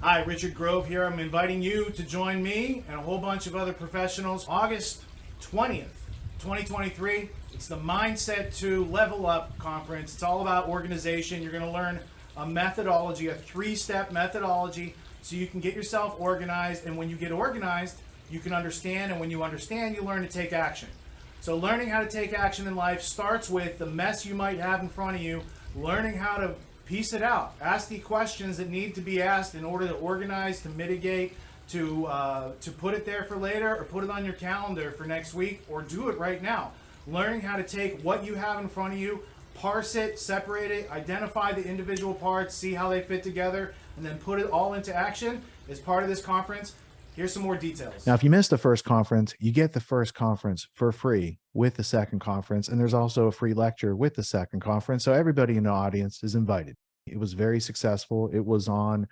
Hi, Richard Grove here. I'm inviting you to join me and a whole bunch of other professionals August 20th, 2023. It's the Mindset to Level Up conference. It's all about organization. You're going to learn a methodology, a 3-step methodology, so you can get yourself organized. And when you get organized, you can understand. And when you understand, you learn to take action. So learning how to take action in life starts with the mess you might have in front of you, learning how to piece it out. Ask the questions that need to be asked in order to organize, to mitigate, to put it there for later, or put it on your calendar for next week, or do it right now. Learning how to take what you have in front of you, parse it, separate it, identify the individual parts, see how they fit together, and then put it all into action is part of this conference. Here's some more details. Now, if you missed the first conference, you get the first conference for free with the second conference, and there's also a free lecture with the second conference. So everybody in the audience is invited. It was very successful. It was on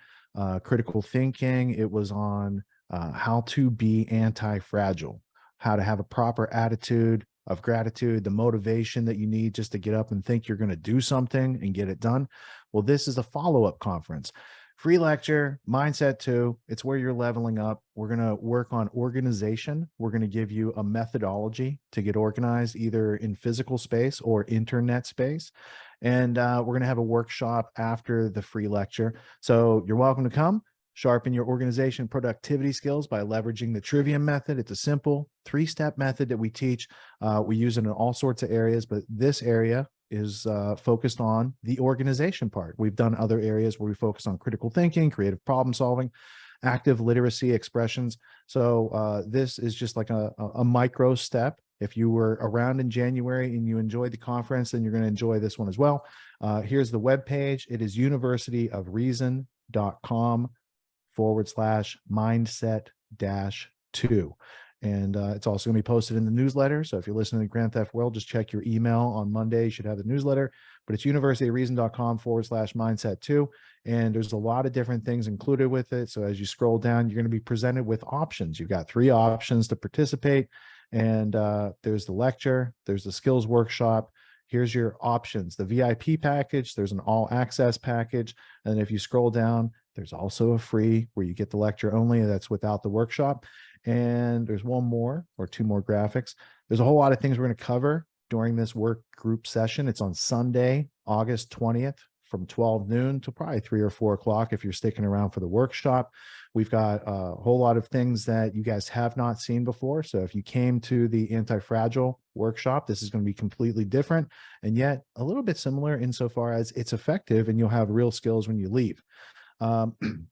critical thinking. It was on how to be anti-fragile, how to have a proper attitude of gratitude, the motivation that you need just to get up and think you're going to do something and get it done. Well, this is a follow-up conference. Free lecture, Mindset 2. It's where you're leveling up. We're going to work on organization. We're going to give you a methodology to get organized, either in physical space or internet space. And we're going to have a workshop after the free lecture. So you're welcome to come. Sharpen your organization productivity skills by leveraging the Trivium method. It's a simple 3-step method that we teach. We use it in all sorts of areas, but this area is focused on the organization part. We've done other areas where we focus on critical thinking, creative problem solving, active literacy expressions. So this is just like a micro step. If you were around in January and you enjoyed the conference, then you're going to enjoy this one as well. Here's the webpage. It is universityofreason.com/mindset-2. And it's also going to be posted in the newsletter. So if you're listening to Grand Theft World, just check your email on Monday. You should have the newsletter. But it's universityofreason.com/mindset2. And there's a lot of different things included with it. So as you scroll down, you're going to be presented with options. You've got 3 options to participate. And there's the lecture. There's the skills workshop. Here's your options. The VIP package. There's an all access package. And if you scroll down, there's also a free where you get the lecture only. That's without the workshop. And there's 1 more or 2 more graphics. There's a whole lot of things we're going to cover during this work group session. It's on Sunday, August 20th from 12 noon to probably 3 or 4 o'clock if you're sticking around for the workshop. We've got a whole lot of things that you guys have not seen before. So if you came to the Antifragile workshop, this is going to be completely different and yet a little bit similar insofar as it's effective and you'll have real skills when you leave.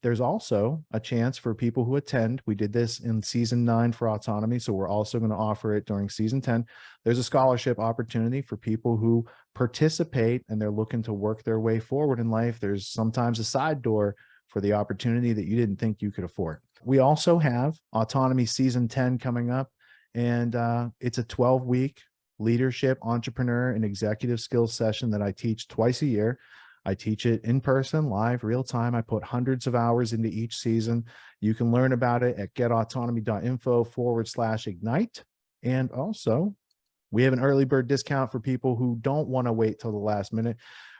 There's also a chance for people who attend. We did this in season 9 for autonomy, so we're also going to offer it during season 10. There's a scholarship opportunity for people who participate and they're looking to work their way forward in life. There's sometimes a side door for the opportunity that you didn't think you could afford. We also have autonomy season 10 coming up, and it's a 12-week leadership, entrepreneur, and executive skills session that I teach twice a year. I teach it in person, live, real time. I put hundreds of hours into each season. You can learn about it at getautonomy.info/ignite. And also, we have an early bird discount for people who don't want to wait till the last minute.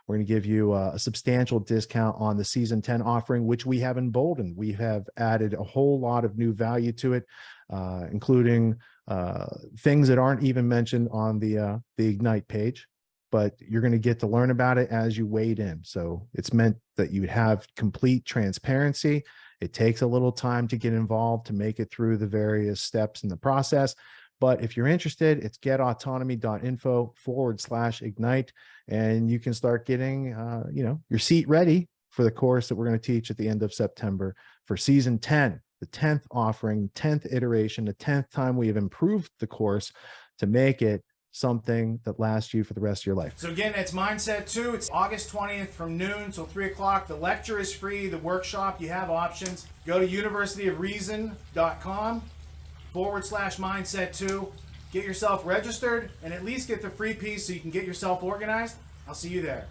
We're going to give you a substantial discount on the season 10 offering, which we have emboldened. We have added a whole lot of new value to it, including things that aren't even mentioned on the Ignite page. But you're going to get to learn about it as you wade in. So it's meant that you have complete transparency. It takes a little time to get involved to make it through the various steps in the process. But if you're interested, it's getautonomy.info/ignite, and you can start getting, your seat ready for the course that we're going to teach at the end of September for season 10, the 10th offering, 10th iteration, the 10th time we have improved the course to make it something that lasts you for the rest of your life. So again, it's Mindset 2. It's August 20th from noon till 3 o'clock. The lecture is free. The workshop, you have options. Go to universityofreason.com/mindset2. Get yourself registered and at least get the free piece so you can get yourself organized. I'll see you there.